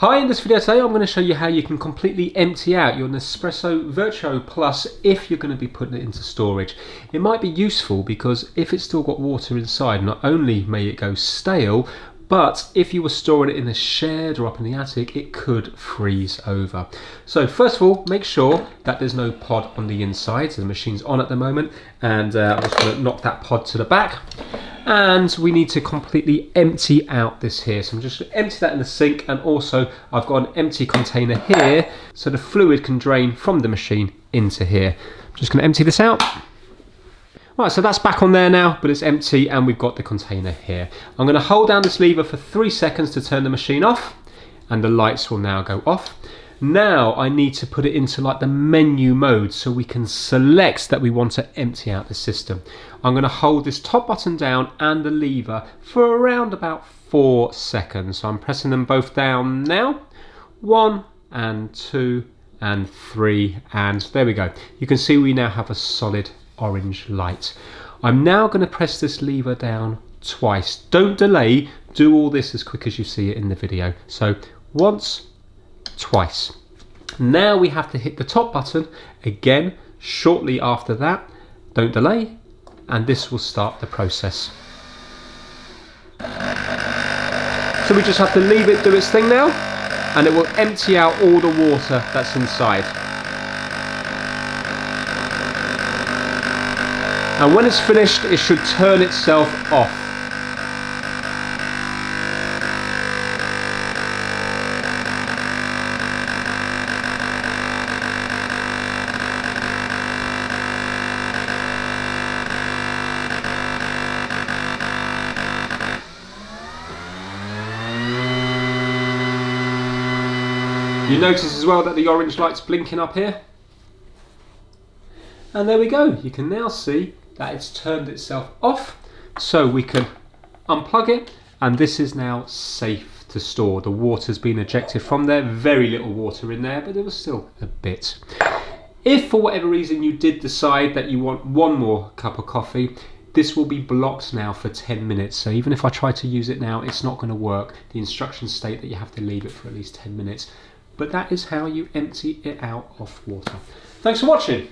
Hi, in this video today I'm going to show you how you can completely empty out your Nespresso Vertuo Plus if you're going to be putting it into storage. It might be useful because if it's still got water inside, not only may it go stale, but if you were storing it in a shed or up in the attic, it could freeze over. So first of all, make sure that there's no pod on the inside. So the machine's on at the moment, and I'm just going to knock that pod to the back. And we need to completely empty out this here. So I'm just going to empty that in the sink, and also I've got an empty container here so the fluid can drain from the machine into here. I'm just going to empty this out. Right, so that's back on there now, but it's empty and we've got the container here. I'm going to hold down this lever for 3 seconds to turn the machine off, and the lights will now go off. Now I need to put it into like the menu mode so we can select that we want to empty out the system. I'm going to hold this top button down and the lever for around about 4 seconds. So I'm pressing them both down now. 1 and 2 and 3, and there we go. You can see we now have a solid orange light. I'm now going to press this lever down twice. Don't delay, do all this as quick as you see it in the video. So once, twice. Now we have to hit the top button again shortly after that. Don't delay, and this will start the process. So we just have to leave it do its thing now, and it will empty out all the water that's inside. And when it's finished, it should turn itself off. You notice as well that the orange light's blinking up here. And there we go. You can now see that it's turned itself off. So we can unplug it, and this is now safe to store. The water's been ejected from there. Very little water in there, but there was still a bit. If for whatever reason you did decide that you want one more cup of coffee, this will be blocked now for 10 minutes. So even if I try to use it now, it's not going to work. The instructions state that you have to leave it for at least 10 minutes. But that is how you empty it out of water. Thanks for watching.